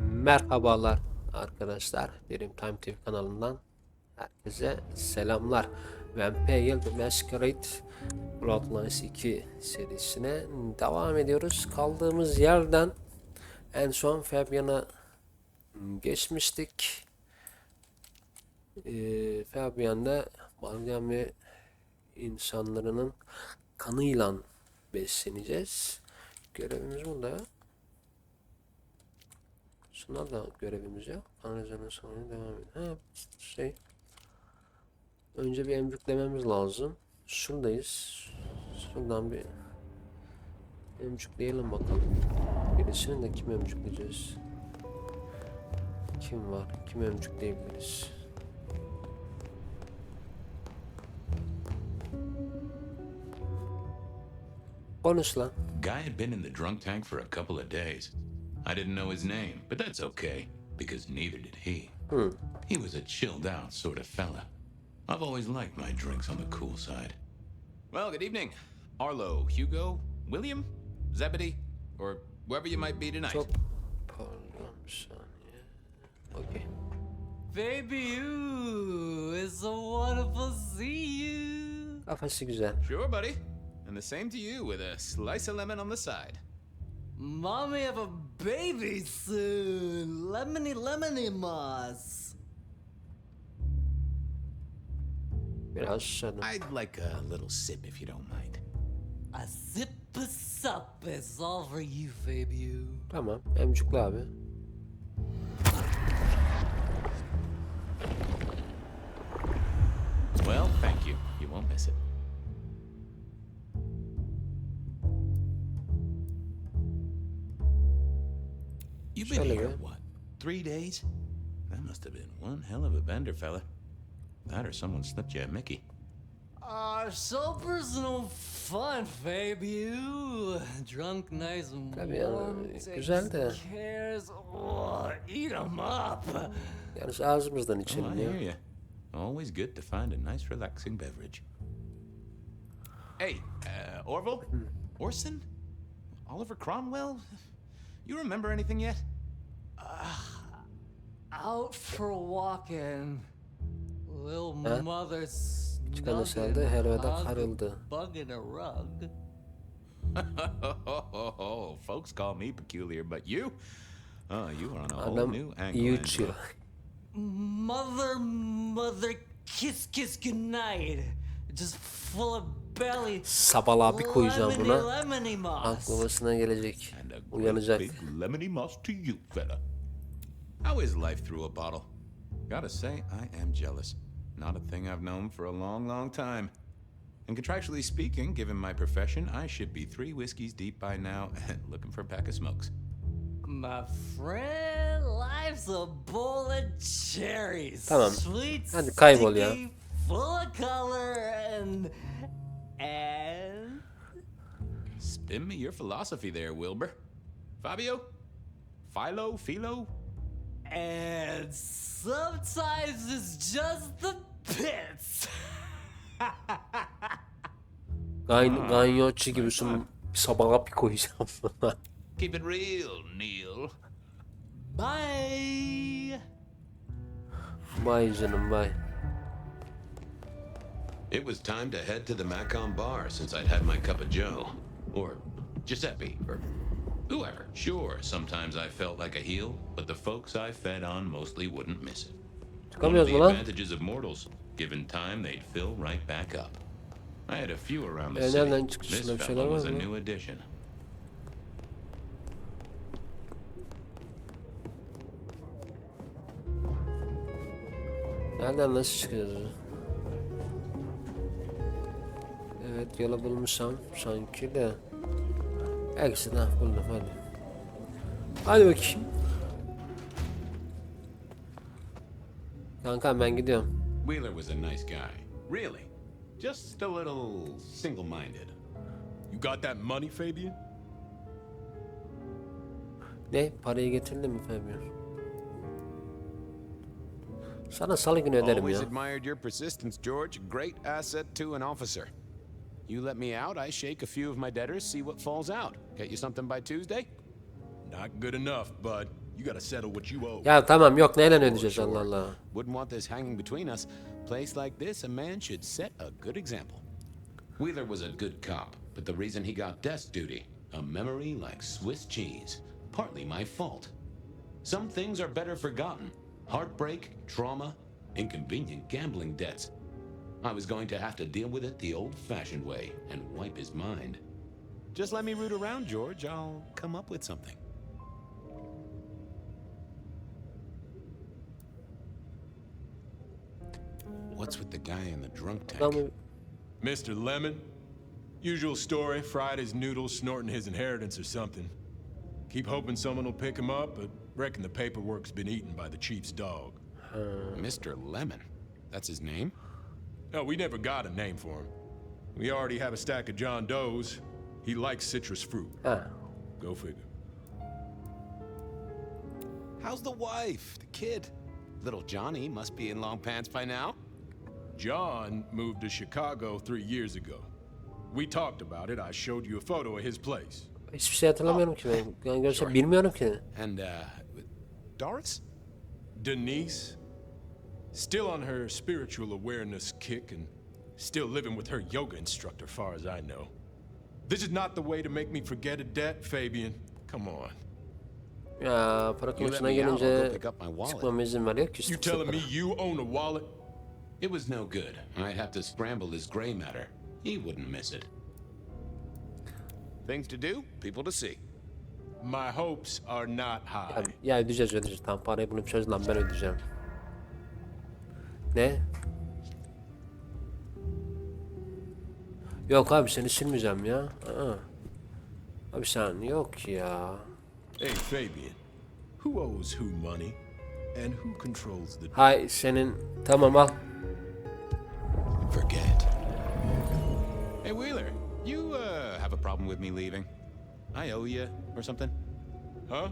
Merhabalar arkadaşlar. Dream Time TV kanalından herkese selamlar. Vampire The Masquerade Bloodlines 2 serisine devam ediyoruz. Kaldığımız yerden en son Fabian'a geçmiştik. Fabian'da Balyan ve insanların kanıyla besleneceğiz. Görevimiz burada ya. Şunlar da görevimiz ya. Analizanın sonuna devam edelim. Önce bir emcüklememiz lazım. Şuradayız. Şuradan bir emcükleyelim bakalım. Birisini de kim emcükleyeceğiz? Kim var? Kim emcükleyebiliriz? Konuş lan. Guy had been in the drunk tank for a couple of days. I didn't know his name, but that's okay, because neither did he. He was a chilled out sort of fella. I've always liked my drinks on the cool side. Well, good evening. Arlo, Hugo, William, Zebedee, or whoever you might be tonight. Çok pardon bir saniye. Okay. Baby, you, it's so wonderful to see you. Kafası güzel. Sure, buddy. And the same to you with a slice of lemon on the side. Mommy have a baby soon. Lemony, lemony moss. Biraz susadım. I'd like a little sip if you don't mind. A sip of sup is all for you, baby. Tamam. Emcükle abi. Well, thank you. You won't miss it. You've been Şöyle here, bir. what, 3 days? That must have been one hell of a bender, fella. That or someone slipped you a Mickey. So personal fun, baby. Drunk, nice and Tabii ya, warm. güzel de. Cares. Oh, eat 'em up. Yalnız ağzımızdan Oh, içelim I ya. hear you. Always good to find a nice, relaxing beverage. Hey, Orville? Orson? Oliver Cromwell? You remember anything yet? Out for walking. Little Huh? mother Çıkanı saldı, snugging, helvada hug a karıldı. bug in a rug. Folks call me peculiar, but you? Oh, you are on a whole Adam new angle. iyi Angela. uçuyor. Mother, kiss goodnight. Just full of belly. Sabala bir koyacağım lemony, buna. lemony moss. Aklımasına gelecek. And a great Uyanacak. big lemony moss to you, fella. How is life through a bottle? Gotta say, I am jealous. Not a thing I've known for a long, long time. And contractually speaking, given my profession, I should be 3 whiskeys deep by now and looking for a pack of smokes. My friend, life's a bowl of cherries. Tamam. Sweet, Hadi kaybol ya. sticky, full of color, and Spin me your philosophy there, Wilbur. Fabio? Philo? and sometimes it's just the pits. Ganyotçu gibi şunu sabala bir koyacağım buna. Keep it real, Neil. Bye. Vay canım vay. It was time to head to the Macon bar since I'd had my cup of Joe. Or Giuseppe, or whoever. Sure, sometimes I felt like a heel, but the folks I fed on mostly wouldn't miss it. One of Çıkamıyoruz the mu lan? advantages of mortals, given time, they'd fill right back up. I had a few around the Nereden city. çıkış? This Şurada bir fella şeyler var was a mı? new addition. Nereden nasıl çıkacağız? Evet yola bulmuşsam sanki de. Eksi de buldum hadi. Hadi bakayım. Kankam ben gidiyorum. Wheeler was a nice guy. Really. Just a little single-minded. You got that money, Fabian? Ne? Parayı getirdin mi Fabian? Sana salı günü öderim Always ya. admired your persistence, George. Great asset to an officer. You let me out, I shake a few of my debtors, see what falls out. Get you something by Tuesday? Not good enough, bud. You gotta settle what you owe. Ya tamam yok neyle ödeyeceğiz Allah Allah. Wouldn't want this hanging between us. Place like this, a man should set a good example. Wheeler was a good cop, but the reason he got desk duty, a memory like Swiss cheese, partly my fault. Some things are better forgotten. Heartbreak, trauma, inconvenient gambling debts. I was going to have to deal with it the old-fashioned way and wipe his mind. Just let me root around, George. I'll come up with something. What's with the guy in the drunk tank? Adamı Mr. Lemon? Usual story, fried his noodles, snorting his inheritance or something. Keep hoping someone will pick him up, but reckon the paperwork's been eaten by the chief's dog. Mr. Lemon. That's his name? No, we never got a name for him. We already have a stack of John Doe's. He likes citrus fruit. ha. Go figure. How's the wife? The kid? Little Johnny must be in long pants by now. John moved to Chicago 3 years ago. We talked about it. I showed you a photo of his place. Hiçbir şey hatırlamıyorum ki ben. Yani gerçekten bilmiyorum ki. And, Doris? Denise, still on her spiritual awareness kick and still living with her yoga instructor, far as I know. This is not the way to make me forget a debt, Fabian. Come on. Ya para You let konusuna me out, I'll gelince go pick up my wallet. çıkmama izin veriyor ki. You telling me you own a wallet? It was no good. I'd have to scramble his gray matter. He wouldn't miss it. Things to do, people to see. My hopes are not high. Ya ödeyeceğiz. Tamam parayı bunu çöz lan ben ödeyeceğim. Ne? Yok abi seni silmeyeceğim ya. Aa. Abi sen yok ya. Hey, Fabian, who owes who money and who controls the... Hay senin tamam al. Forget. Hey, Wheeler, you, have a problem with me leaving? I owe you or something? Huh?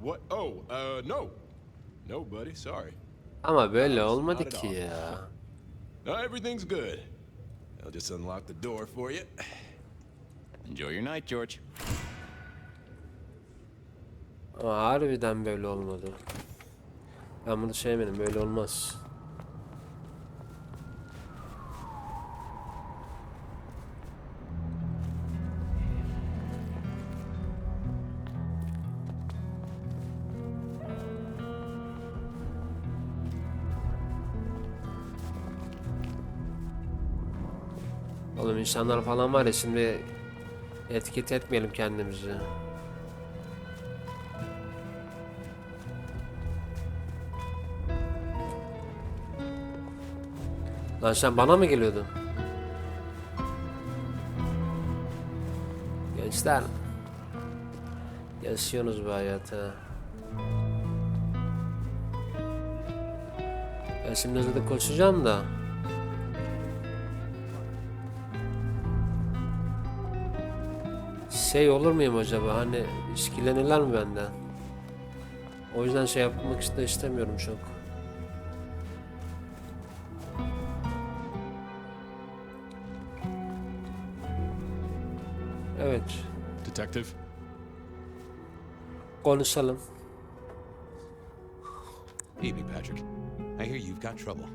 What? Oh, no. No, buddy, sorry. Ama böyle olmadı ki ya. No, everything's good. I'll just unlock the door for you. Enjoy your night, George. Ama harbiden böyle olmadı. Ben bunu sevmedim böyle olmaz. Oğlum insanlar falan var ya şimdi etiket etmeyelim kendimizi. Lan sen bana mı geliyordun? Gençler. Yaşıyorsunuz bu hayatı. Ben şimdi hızlı koşacağım da. Şey olur muyum acaba? Hani işkilenirler mi benden? O yüzden şey yapmak istemiyorum çok. Evet. Detective? Konuşalım. Hey, Patrick. I hear you've got trouble.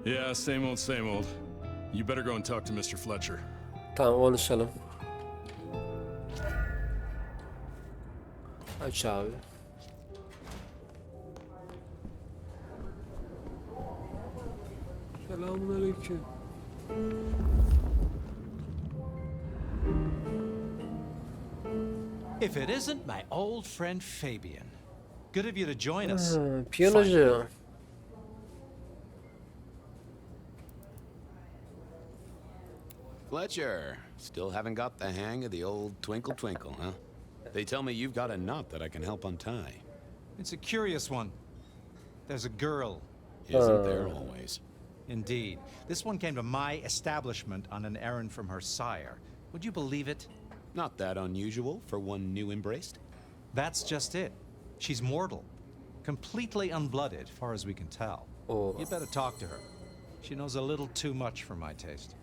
Yeah, same old, same old. You better go and talk to Mr. Fletcher. Tamam konuşalım. Aç abi. Selamünaleyküm. If it isn't my old friend Fabian. Good of you to join us. Piyanocu. Fletcher, still haven't got the hang of the old twinkle twinkle, huh? They tell me you've got a knot that I can help untie. It's a curious one. There's a girl. Isn't there always? Indeed. This one came to my establishment on an errand from her sire. Would you believe it? Not that unusual for one new embraced. That's just it. She's mortal. Completely unblooded, far as we can tell. Oh. You'd better talk to her. She knows a little too much for my taste.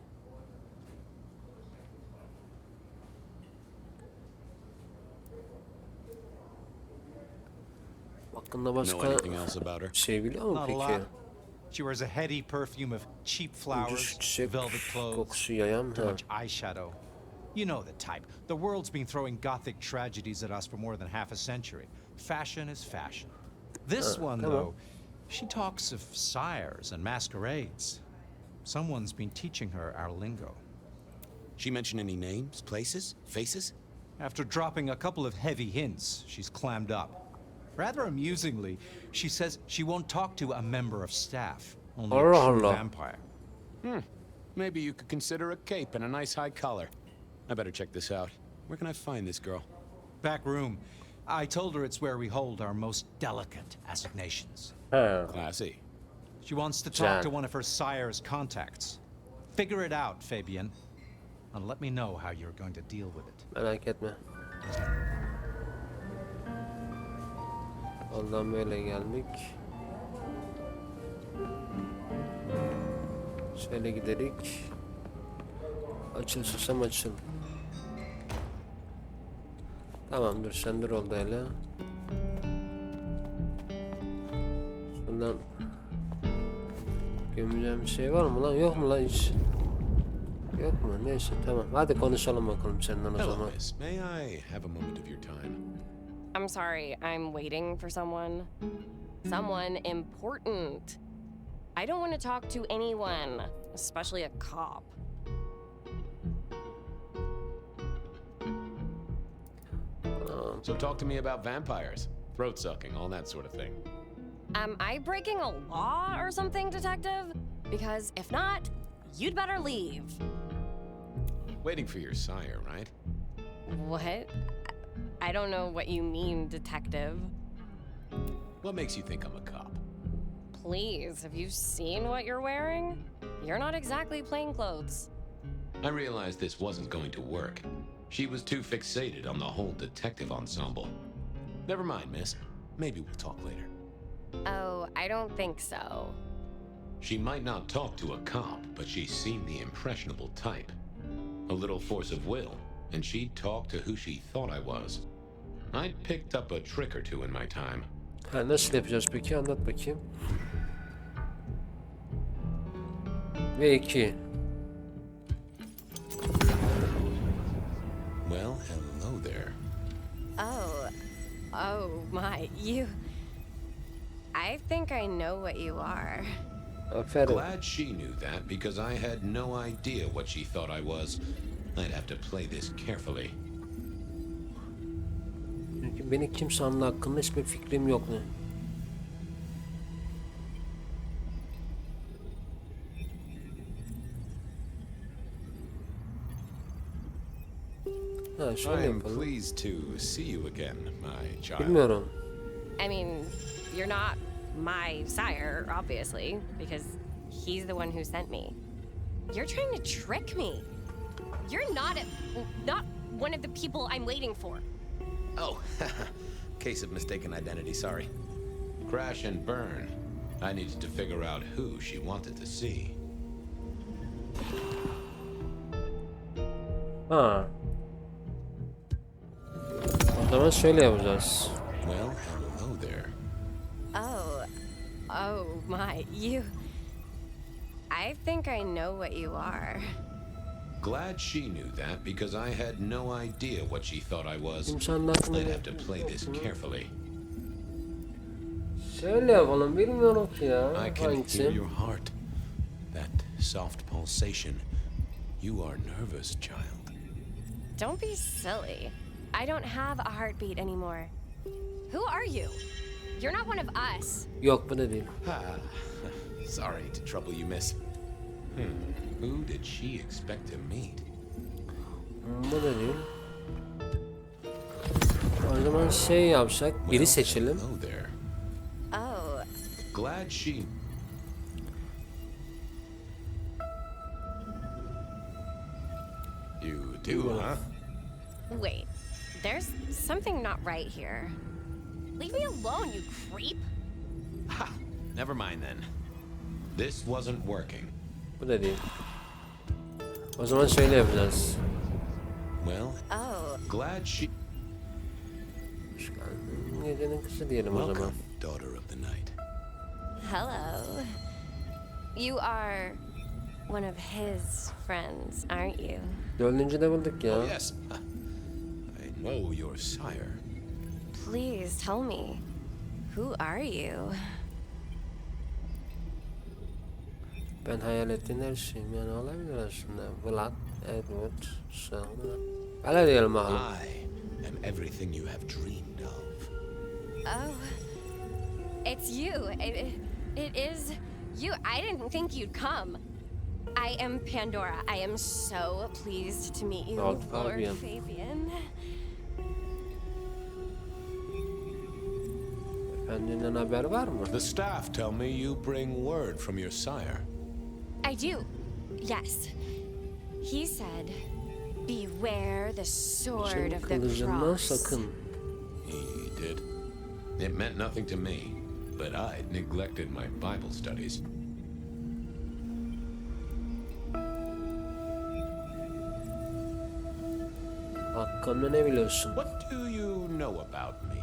Hakkında Know başka anything else about her? bir şey biliyor mu Not a peki? lot. She wears a heady perfume of cheap Ucuz flowers, çiçek velvet clothes, kokusu yayan. too Ha. much eyeshadow. You know the type. The world's been throwing gothic tragedies at us for more than half a century. Fashion is fashion. This one, come on. though, she talks of sires and masquerades. Someone's been teaching her our lingo. She mention any names, places, faces? After dropping a couple of heavy hints, she's clammed up. Rather amusingly, she says she won't talk to a member of staff, only a Allah true Allah. vampire. Maybe you could consider a cape and a nice high collar. I better check this out. Where can I find this girl? Back room. I told her it's where we hold our most delicate assignations. Ha. Classy. She wants to Güzel. talk to one of her sire's contacts. Figure it out, Fabian. And let me know how you're going to deal with it. Merak etme. Ondan böyle geldik. Şöyle giderik. Açıl susam açıl. Tamam dur sen dur oldu hele. Şundan gömeceğim bir şey var mı lan? Yok mu lan hiç? Yok mu? Neyse tamam. Hadi konuşalım bakalım senden o Hello, zaman. miss. May I have a moment of your time? I'm sorry, I'm waiting for someone. Someone important. I don't want to talk to anyone, especially a cop. So talk to me about vampires, throat sucking, all that sort of thing. Am I breaking a law or something, detective? Because if not, you'd better leave. Waiting for your sire, right? What? I don't know what you mean, detective. What makes you think I'm a cop? Please, have you seen what you're wearing? You're not exactly plain clothes. I realized this wasn't going to work. She was too fixated on the whole detective ensemble. Never mind, miss. Maybe we'll talk later. Oh, I don't think so. She might not talk to a cop, but she seemed the impressionable type. A little force of will, and she'd talk to who she thought I was. I'd picked up a trick or two in my time. Ha, nasıl yapacağız peki? Anlat bakayım. Ve 2. Well, hello there. Oh my, you. I think I know what you are. Aferin. Glad she knew that because I had no idea what she thought I was. I'd have to play this carefully. Çünkü beni kim sandı hakkında hiçbir fikrim yok ne. Ha şöyle I'm yapalım. pleased to see you again, my child. Bilmiyorum. I mean, you're not my sire, obviously, because he's the one who sent me. You're trying to trick me. You're not one of the people I'm waiting for. Oh, case of mistaken identity, sorry. Crash and burn. I needed to figure out who she wanted to see. Ha. O zaman şöyle yapacağız. Well, hello there. Oh my, you. I think I know what you are. Glad she knew that because I had no idea what she thought I was. Kim sandı hakkında I'd have to play this carefully. şöyle yapalım. Bilmiyorum ki ya. I can hear Hangisi? your heart. That soft pulsation. You are nervous, child. Don't be silly. I don't have a heartbeat anymore. Who are you? You're not one of us. Yok bu da değil. Sorry to trouble you, miss. Who did she expect to meet? Bu da değil. O zaman şey yapsak. Biri seçelim. Hello there. Oh, Glad she. You do, huh? wait. There's something not right here. Leave me alone, you creep. Ha! Never mind then. This wasn't working. Bu da değil. O zaman şöyle yapacağız. Well, Oh, Glad she. Hoş geldin. Gecenin kızı diyelim o zaman. Welcome, daughter of the night. Hello. You are one of his friends, aren't you? Dördüncü de bulduk ya. Oh, yes. I know your sire. Please tell me, who are you? Ben hayal ettiğin her şeyim yani olabilir aslında. Vlad, Edward, sonra. Öyle diyelim bakalım. I am everything you have dreamed of. Oh, it's you. It is you. I didn't think you'd come. I am Pandora. I am so pleased to meet you, Lord Lord Fabian. Fabian. Efendinin haber var mı? The staff tell me you bring word from your sire. I do. Yes. He said, "Beware the sword Senin of the kılıcından cross." sakın. He did. It meant nothing to me, but I'd neglected my Bible studies. Hakkında ne biliyorsun? What do you know about me?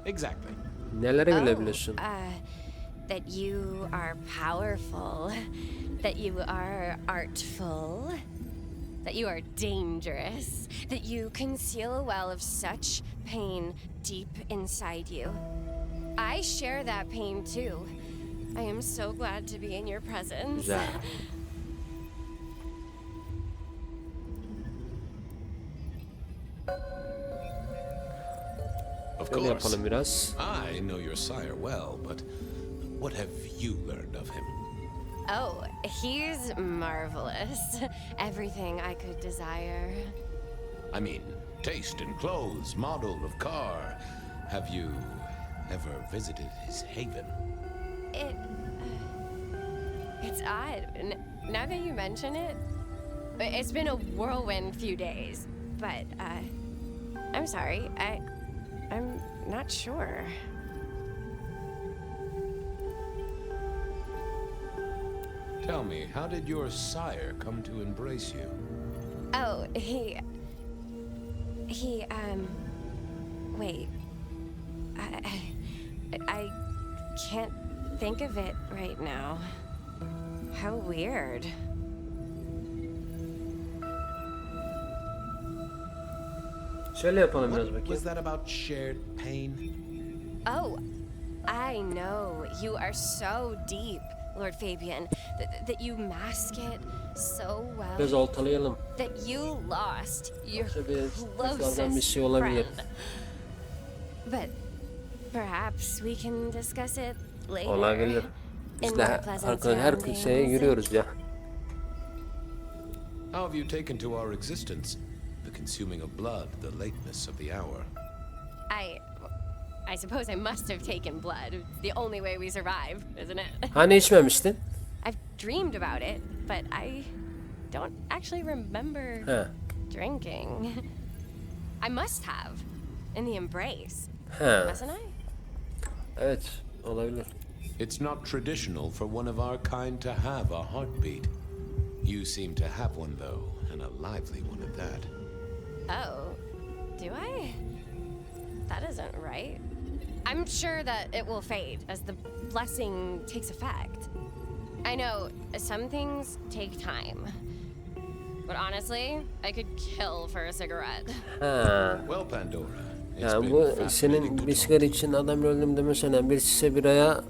Exactly. Neleri Oh, bilebiliyorsun? That you are powerful, that you are artful, that you are dangerous, that you conceal a well of such pain deep inside you. I share that pain too. I am so glad to be in your presence. Güzel. Of Öyle course. yapalım biraz. I know your sire well, but what have you learned of him? Oh, he's marvelous. Everything I could desire. I mean, taste in clothes, model of car. Have you ever visited his haven? It's odd. Now that you mention it, it's been a whirlwind few days. But I'm sorry. I'm not sure. Tell me, how did your sire come to embrace you? Oh, he wait. I can't think of it right now. How weird. Şöyle yapalım biraz What bakayım. was that about shared pain? Oh, I know. You are so deep, Lord Fabian, that you mask it so Biraz well. oltalayalım. That you lost your Yoksa bir tekrardan bir closest şey olabilir. friend. But perhaps we can discuss it later. Olabilir. In Biz de more pleasant arkadaşlar her şeye surroundings. yürüyoruz ya. How have you taken to our existence? The consuming of blood, the lateness of the hour. I suppose I must have taken blood. It's the only way we survive, isn't it? Hani içmemiştin? I've dreamed about it, but I don't actually remember He. drinking. I must have. In the embrace, He. mustn't I? Evet, olabilir. It's not traditional for one of our kind to have a heartbeat. You seem to have one, though, and a lively one at that. Oh, do I? That isn't right. I'm sure that it will fade as the blessing takes effect. I know some things take time. But honestly, I could kill for a cigarette. Ha. Well, Pandora, it's Yani been bu fascinating senin to bir talk sigara to için adam öldüm demesene bir şişe biraya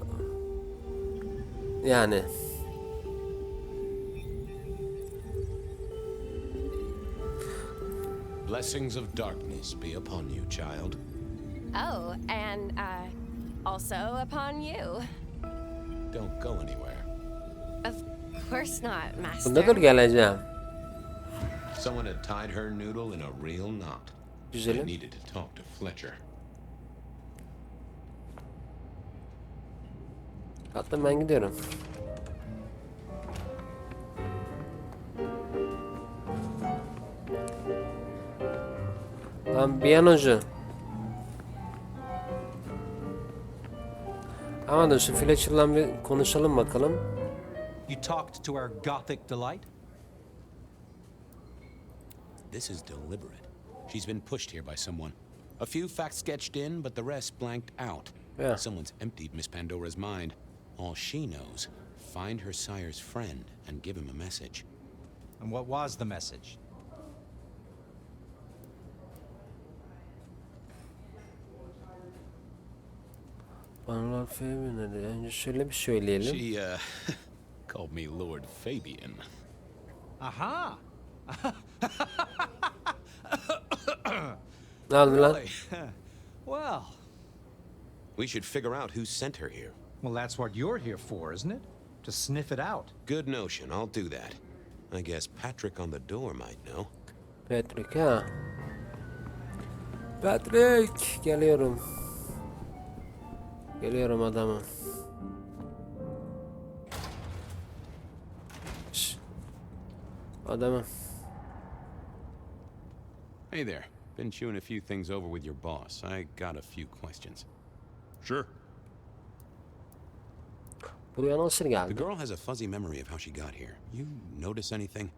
yani Blessings of darkness be upon you, child. Oh, and also upon you. Don't go anywhere. Of course not, Master. bundadır geleceğim. Someone had tied her noodle in a real knot. I Güzelim. needed to talk to Fletcher. Hatta ben gidiyorum. Lan bir an önce. Ama da şu Fletcher'la bir konuşalım bakalım. You talked to our Gothic delight? This is deliberate. She's been pushed here by someone. A few facts sketched in, but the rest blanked out. Yeah. Someone's emptied Miss Pandora's mind. All she knows, find her sire's friend and give him a message. And what was the message? Bana Lord Fabian dedi. Önce şöyle bir söyleyelim. She, called me Lord Fabian. Aha! Ne oldu lan? Really? Well, We should figure out who sent her here. well, that's what you're here for, isn't it? To sniff it out. Good notion, I'll do that. I guess Patrick on the door might know. Patrick ha. Patrick geliyorum. Geliyorum adamım. Şş. Adamım. Hey there. Been chewing a few things over with your boss. I got a few questions. Sure. Buraya nasıl The geldi? girl has a fuzzy memory of how she got here. You notice anything?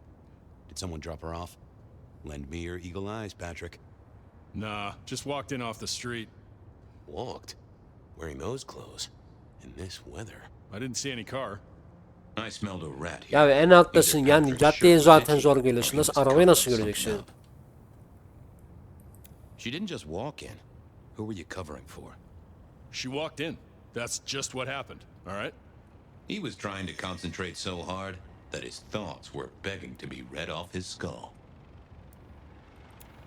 Did someone drop her off? Lend me your eagle eyes, Patrick. Nah, just walked in off the street. Walked? Wearing those clothes? In this weather? I didn't see any car. I smelled a rat here. Ya en alttasın Either yani Patrick's caddeye shirt was zaten itchy, zor or geliyorsun. he Nasıl was arabayı nasıl covering göreceksin? something up. She didn't just walk in. Who were you covering for? She walked in. That's just what happened, all right? He was trying to concentrate so hard that his thoughts were begging to be read off his skull.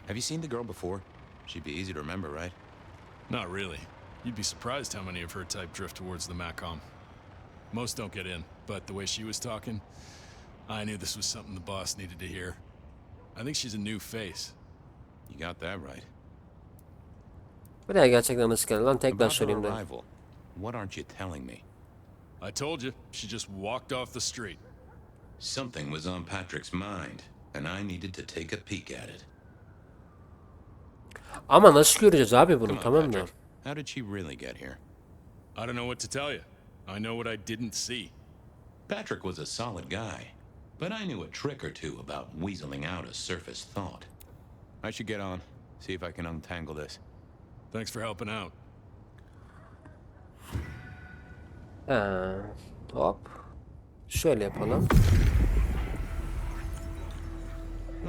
Have you seen the girl before? She'd be easy to remember, right? Not really. You'd be surprised how many of her type drift towards the MACOM. Most don't get in, but the way she was talking, I knew this was something the boss needed to hear. I think she's a new face. You got that right. Buraya gerçekten nasıl geldi lan? Tekrar About her sorayım da. arrival, what aren't you telling me? I told you, she just walked off the street. Something was on Patrick's mind, and I needed to take a peek at it. Ama nasıl göreceğiz abi bunu, Come on, tamam mı? Patrick. How did she really get here? I don't know what to tell you. I know what I didn't see. Patrick was a solid guy, but I knew a trick or two about weaseling out a surface thought. I should get on, see if I can untangle this. Thanks for helping out. Hop. Şöyle yapalım.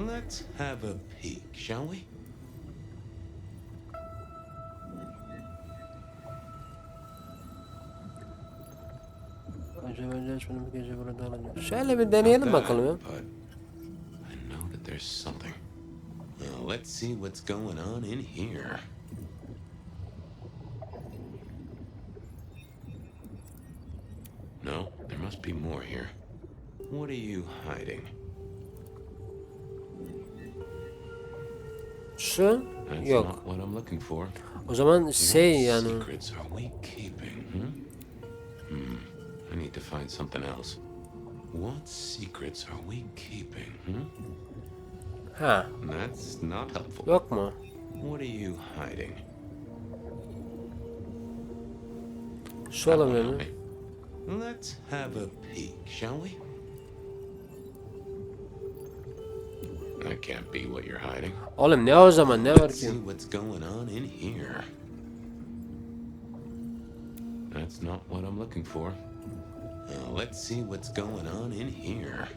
Let's have a peek, shall we? Acaba bu gece burada alacağım. Şöyle bir deneyelim bakalım ya. But I know that there's something. Now, let's see what's going on in here. No, there must be more here. What are you hiding? Şu That's yok. not what I'm looking for. O zaman What yani. secrets are we keeping? I need to find something else. What secrets are we keeping? Ha, That's not helpful. yok mu? What are you hiding? Şu olabilir mi? Let's have a peek, shall we? That can't be what you're hiding. Oğlum ne o zaman, ne var Let's see ki? what's going on in here. That's not what I'm looking for. Now, let's see what's going on in here.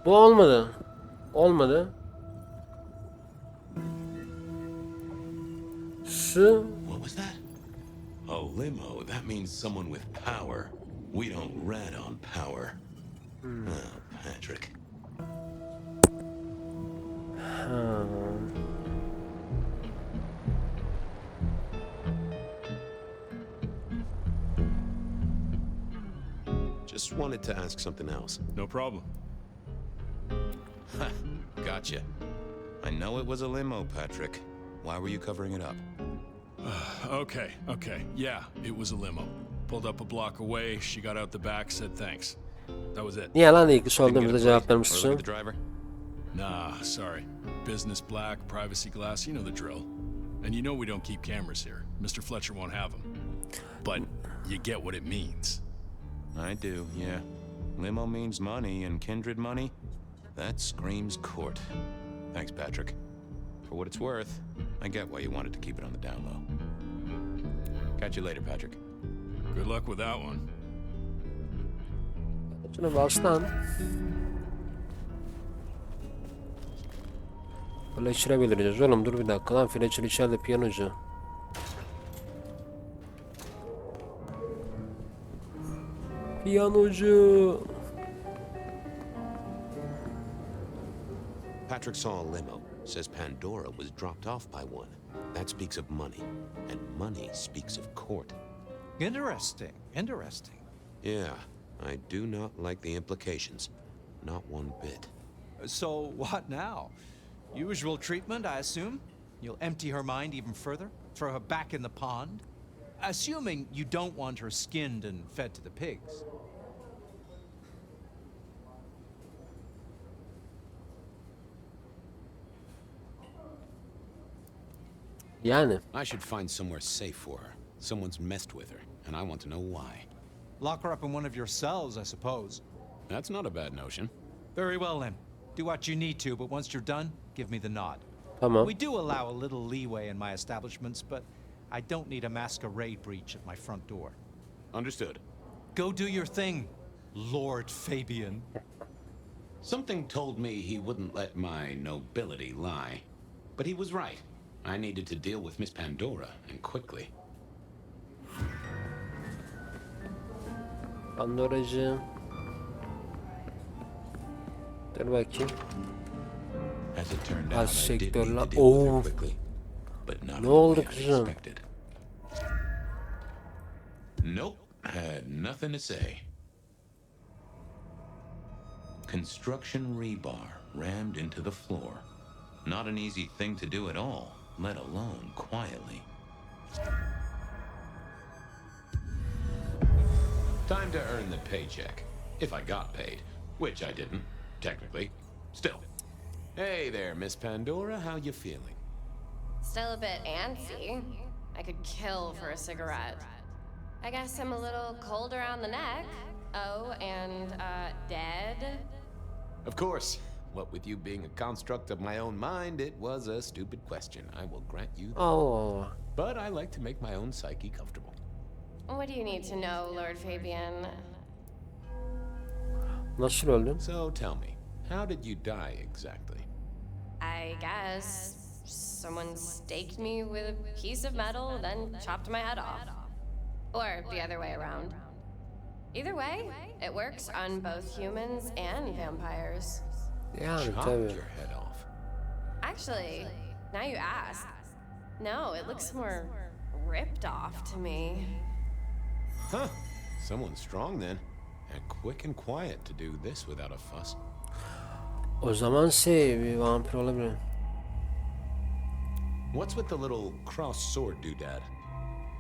Bu olmadı. Olmadı. Şu What was that? A limo. That means someone with power. We don't rat on power. Oh, Patrick. Just wanted to ask something else. No problem. Gotcha. I know it was a limo, Patrick. Why were you covering it up? Okay. Yeah, it was a limo. Pulled up a block away, she got out the back, said thanks. That was it. niye lan ilk Didn't sorduğumuzda get a cevap plate or look vermişsin? at the driver? Nah, sorry. Business black, privacy glass, you know the drill. And you know we don't keep cameras here. Mr. Fletcher won't have them. But you get what it means. I do, yeah. Limo means money, and kindred money? That screams court. Thanks, Patrick. For what it's worth, I get why you wanted to keep it on the down low. Catch you later, Patrick. Good luck with that one. Şuna bas lan. Fletcher'e belirleyeceğiz oğlum, dur bir dakika lan. Fletcher içeride, piyanocu. Piyanocu. Patrick saw a limo. Says Pandora was dropped off by one. That speaks of money. And money speaks of court. Interesting, interesting. Yeah, I do not like the implications. Not one bit. So, what now? Usual treatment, I assume? You'll empty her mind even further? Throw her back in the pond? Assuming you don't want her skinned and fed to the pigs. Yani. I should find somewhere safe for her. Someone's messed with her, and I want to know why. Lock her up in one of your cells, I suppose. That's not a bad notion. Very well, then. Do what you need to, but once you're done, give me the nod. Tamam. We do allow a little leeway in my establishments, but I don't need a masquerade breach at my front door. Understood. Go do your thing, Lord Fabian. Something told me he wouldn't let my nobility lie. But he was right. I needed to deal with Miss Pandora, and quickly. Pandoracığım. Dur bakayım. As it turned Az out, I did sektör need la- to deal with her Oo. quickly. But not Ne in the oldu way I kızım? expected. Nope, had nothing to say. Construction rebar rammed into the floor. Not an easy thing to do at all, let alone quietly. Time to earn the paycheck. If I got paid, which I didn't, technically. Still. Hey there, Miss Pandora. How you feeling? Still a bit antsy. I could kill for a cigarette. I guess I'm a little cold around the neck. Oh, and, dead? Of course. What with you being a construct of my own mind, it was a stupid question. I will grant you that. Allah Allah. But I like to make my own psyche comfortable. What do you need to know, Lord Fabian? Nasıl öldün? So tell me, how did you die exactly? I guess someone staked me with a piece of metal, then chopped my head off. Or the other way around. Either way, it works on both humans and vampires. Yani Chopped tabii. your head off. Actually, now you ask. No, it looks more ripped off to me. Huh. Someone's strong then. And quick and quiet to do this without a fuss. O zaman bir vampir olabilir. What's with the little cross sword doodad?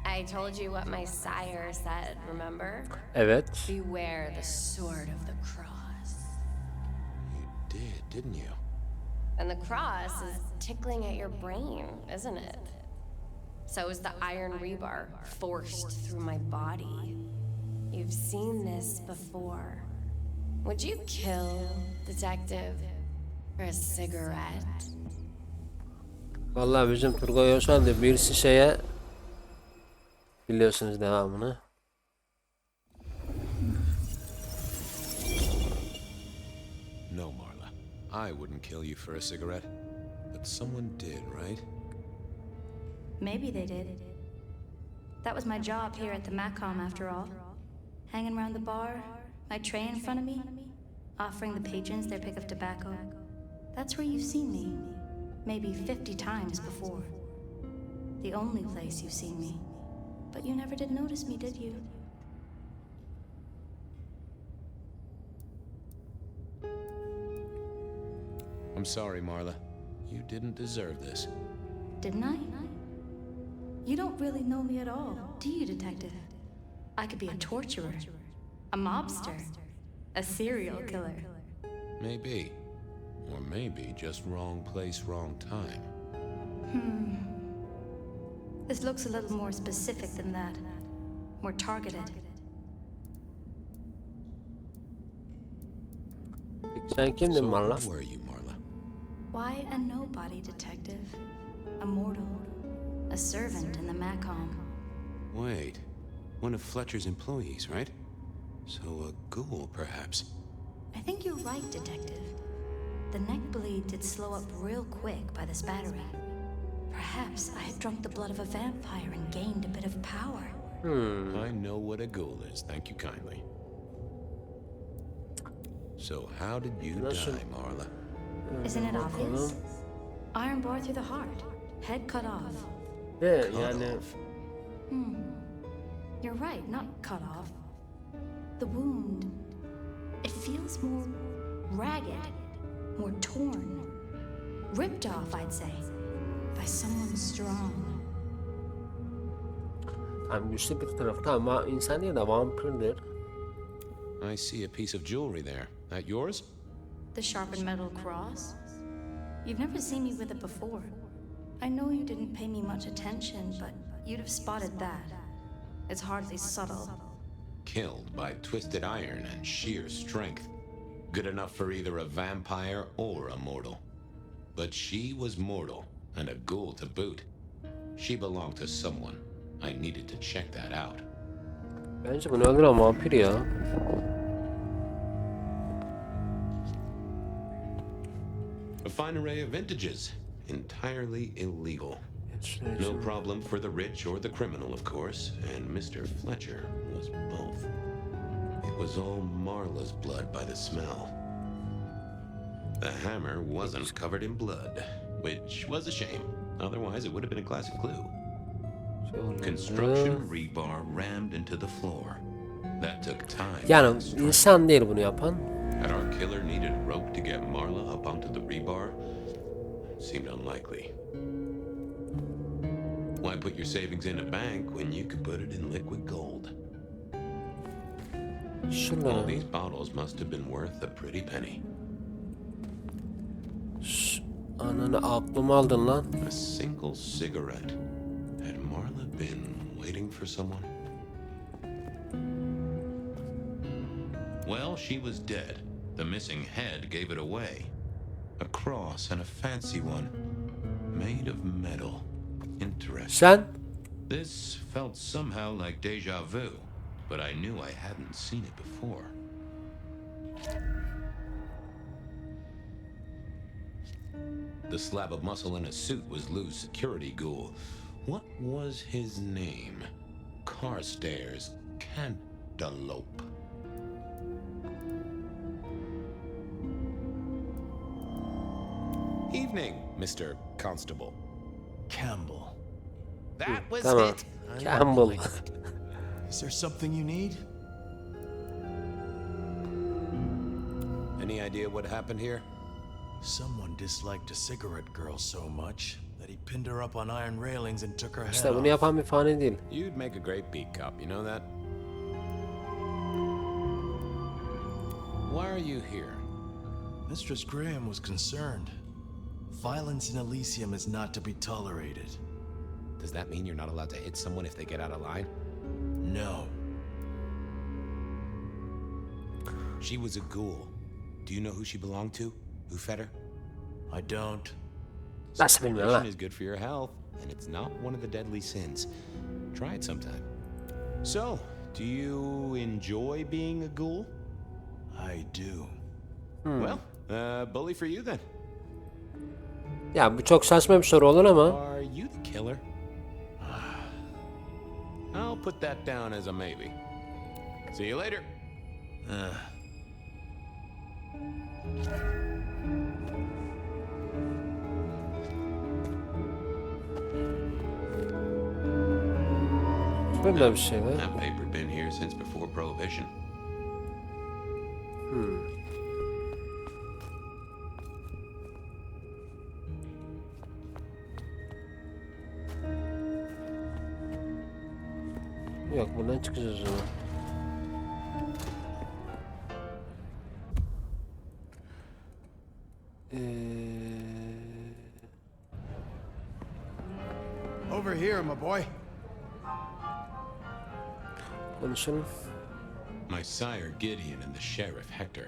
I told you what my sire said, remember? Evet. Beware the sword of the cross. You did, didn't you? And the cross is tickling at your brain, isn't it? So is the iron rebar forced through my body. You've seen this before. Would you kill, detective, for a cigarette? Vallahi bizim Turgay Özal da birisi şeye, biliyorsunuz devamını. No, Marla. I wouldn't kill you for a cigarette. But someone did, right? Maybe they did. That was my job here at the MACOM, after all. Hanging around the bar, my tray in front of me, offering the patrons their pick of tobacco. That's where you've seen me. Maybe 50 times before. The only place you've seen me. But you never did notice me, did you? I'm sorry, Marla. You didn't deserve this. Didn't I? You don't really know me at all, do you, detective? I could be a torturer, a mobster, a serial killer. Maybe. Or maybe just wrong place, wrong time. This looks a little more specific than that. More targeted. Peki sen kimdin Marla? Who were you, Marla? Why a nobody detective? A mortal. A servant in the Macom. Wait, one of Fletcher's employees, right? So a ghoul, perhaps. I think you're right, detective. The neck bleed did slow up real quick by this battery. Perhaps I had drunk the blood of a vampire and gained a bit of power. I know what a ghoul is, thank you kindly. So how did you die, Marla? Isn't it obvious? Iron bar through the heart. Head cut off. Ne Cut yani off. You're right, not cut off. The wound. It feels more ragged, more torn. Ripped off, I'd say. By someone strong. tam güçlü bir tarafta ama insan değil de vampirdir. I see a piece of jewelry there. That yours? The sharpened metal cross? You've never seen me with it before. I know you didn't pay me much attention, but you'd have spotted that. It's hardly subtle. Killed by twisted iron and sheer strength. Good enough for either a vampire or a mortal. But she was mortal, and a ghoul to boot. She belonged to someone. I needed to check that out. Bence bunu öldüren vampir ya. A fine array of vintages. Entirely illegal. No problem for the rich or the criminal, of course, and Mr. Fletcher was both. It was all Marla's blood by the smell. The hammer wasn't covered in blood, which was a shame. Otherwise, it would have been a classic clue. Construction rebar rammed into the floor. That took time. Yani insan değil bunu yapan. Had our killer needed rope to get Marla up onto the rebar? Seemed unlikely. Why put your savings in a bank when you could put it in liquid gold? All Şunlara. these bottles must have been worth a pretty penny. Ananı aklımı aldın lan. A single cigarette. Had Marla been waiting for someone? Well, she was dead. The missing head gave it away. A cross and a fancy one. Made of metal. Interesting. Sen? This felt somehow like deja vu, but I knew I hadn't seen it before. The slab of muscle in a suit was Lou's security ghoul. What was his name? Carstairs Cantaloupe. Evening, Mr. Constable. Campbell. That was Tamam. it. Campbell. Is there something you need? Any idea what happened here? Someone disliked a cigarette girl so much that he pinned her up on iron railings and took her head İşte bunu off. yapan bir fani değil. You'd make a great beat cop, you know that? Why are you here? Mistress Graham was concerned. Violence in Elysium is not to be tolerated. Does that mean you're not allowed to hit someone if they get out of line? No. She was a ghoul. Do you know who she belonged to? Who fed her? I don't. Nasıl bilmiyorum Separation lan. is good for your health, and it's not one of the deadly sins. Try it sometime. So, do you enjoy being a ghoul? I do. Well, bully for you then. Ya bu çok saçma bir soru olur ama. Are you the killer? I'll put that down as a maybe. See you later. Böyle bir şey var. That paper been here since before Prohibition. Yok buradan çıkacağız o zaman. Over here, my boy. Konuşalım. My sire Gideon and the sheriff Hector.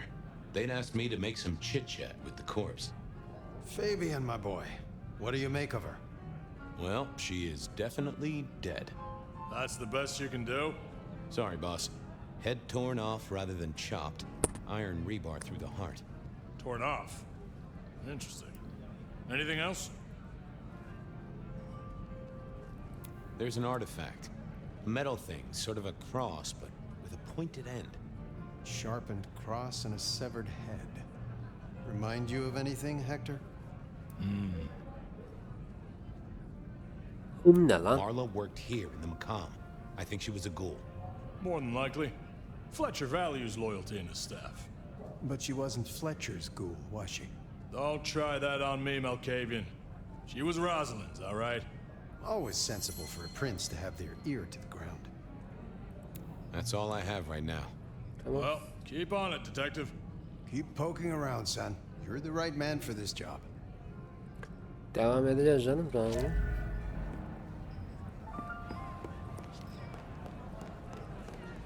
They'd asked me to make some chit-chat with the corpse. Fabian, my boy. What do you make of her? Well, she is definitely dead. That's the best you can do? Sorry, boss. Head torn off rather than chopped. Iron rebar through the heart. Torn off. Interesting. Anything else? There's an artifact. A metal thing, sort of a cross, but with a pointed end. Sharpened cross and a severed head. Remind you of anything, Hector? Ne lan? Marla worked here in the Macomb. I think she was a ghoul. More than likely. Fletcher values loyalty in his staff. But she wasn't Fletcher's ghoul, was she? Don't try that on me, Malkavian. She was Rosalind's, all right? Always sensible for a prince to have their ear to the ground. That's all I have right now. Well, keep on it, detective. Keep poking around, son. You're the right man for this job. Devam edeceğiz canım daha.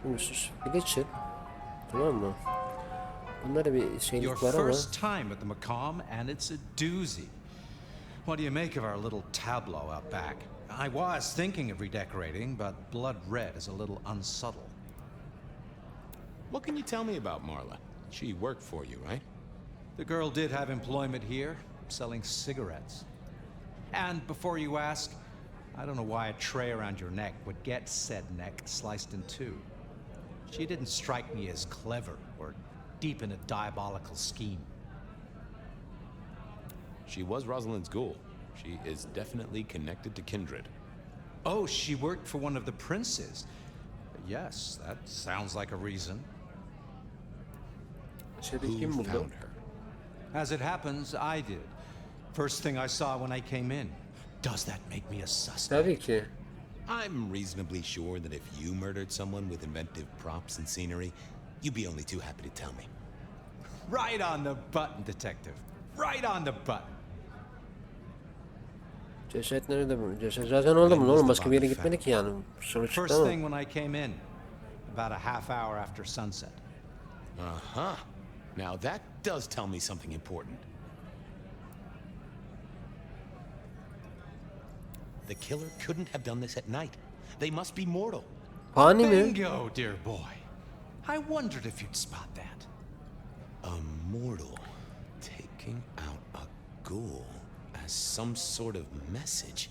Şimdi sus. Bir geçin. Tamam mı? Bunlara bir Your şeylik var ama. first time at the Macomb, and it's a doozy. What do you make of our little tableau out back? I was thinking of redecorating, but blood red is a little unsubtle. What can you tell me about Marla? She worked for you, right? The girl did have employment here, selling cigarettes. And before you ask, I don't know why a tray around your neck would get said neck sliced in two. She didn't strike me as clever or deep in a diabolical scheme. She was Rosalind's ghoul. She is definitely connected to Kindred. Oh, she worked for one of the princes. Yes, that sounds like a reason. İçeri kim buldu? Found her. As it happens, I did. First thing I saw when I came in. Does that make me a suspect? Tabii ki. I'm reasonably sure that if you murdered someone with inventive props and scenery, you'd be only too happy to tell me. Right on the button, detective. Right on the button. Ceset nerede bu? Ceset zaten orada mı? Oğlum başka bir yere gitmedi ki yani. Soru çıktı First ama. thing when I came in, about a half hour after sunset. Uh-huh. Now that does tell me something important. The killer couldn't have done this at night. They must be mortal. Fani mi? Bingo, dear boy. I wondered if you'd spot that. A mortal taking out a ghoul as some sort of message.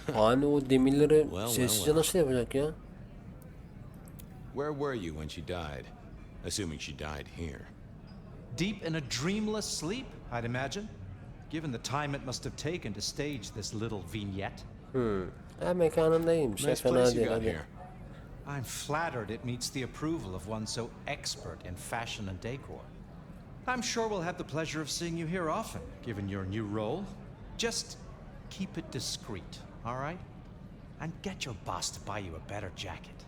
Fani o demirleri Well, sessizce well. nasıl yapacak ya? Where were you when she died? Assuming she died here. Deep in a dreamless sleep, I'd imagine. Given the time it must have taken to stage this little vignette. Ha mekanındayım. Nice Fena place you değil got hadi. here. I'm flattered it meets the approval of one so expert in fashion and decor. I'm sure we'll have the pleasure of seeing you here often, given your new role. Just keep it discreet, all right? And get your boss to buy you a better jacket.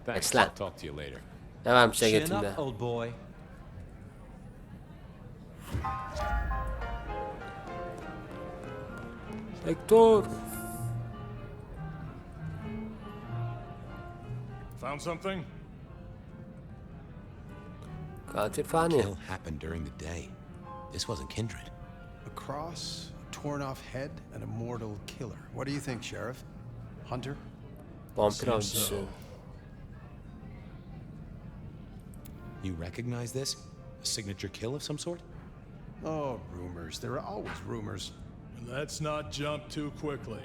Thanks. Excellent. I'll talk to you later. Devam Chin şirketinde. up, old boy. Hector. Found something? Katil Fani. Kill happened during the day. This wasn't Kindred. A cross, a torn-off head, and a mortal killer. What do you think, Sheriff? Hunter? Vampir Seems avcısı. so. You recognize this? A signature kill of some sort? Oh, rumors. There are always rumors. Let's not jump too quickly.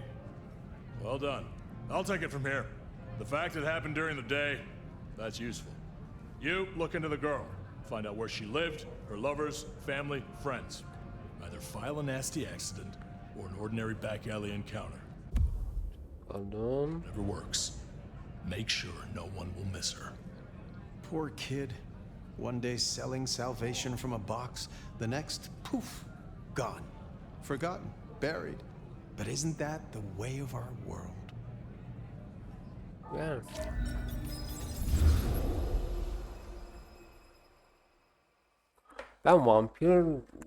Well done. I'll take it from here. The fact it happened during the day, that's useful. You look into the girl. Find out where she lived, her lovers, family, friends. Either file a nasty accident or an ordinary back alley encounter. Pardon. Whatever works. Make sure no one will miss her. Poor kid. One day selling salvation from a box, the next, poof, gone. Forgotten, buried. But isn't that the way of our world? Yani. Ben vampir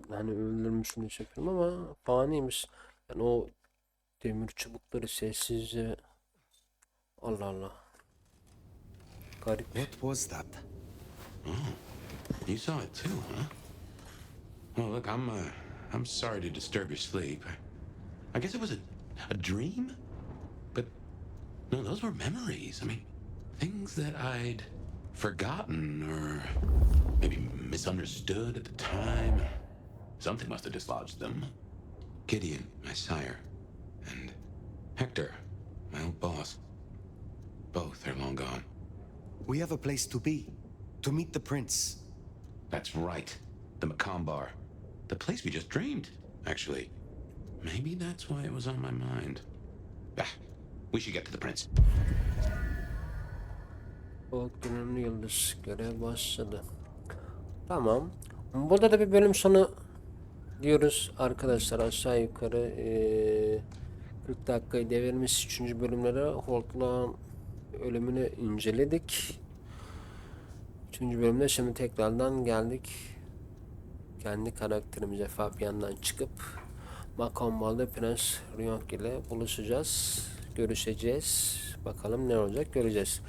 hani öldürmüşsün diye yapıyorum ama faniymiş. Yani o demir çubukları sessizce. Allah Allah. Garip. What was that? You saw it too, huh? Well, look, I'm sorry to disturb your sleep. I guess it was a dream? But no, those were memories. I mean, things that I'd forgotten or maybe misunderstood at the time. Something must have dislodged them. Gideon, my sire, and Hector, my old boss. Both are long gone. We have a place to be. To meet the prince. That's right. The Macomb Bar. The place we just dreamed, actually. Maybe that's why it was on my mind. Ah, we should get to the prince. O günün yıldız görev başladı. Tamam. Burada da bir bölüm sonu diyoruz arkadaşlar, aşağı yukarı 40 dakikayı devirmiş 3. bölümlere Holt'la ölümünü inceledik. 3. bölümde şimdi tekrardan geldik. Kendi karakterimize Fabian'dan çıkıp Macomb'da Prens Ryong ile buluşacağız. Görüşeceğiz. Bakalım ne olacak göreceğiz.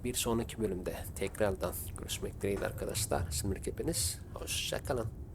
Bir sonraki bölümde tekrardan görüşmek dileğiyle arkadaşlar. Şimdilik hepiniz hoşça kalın.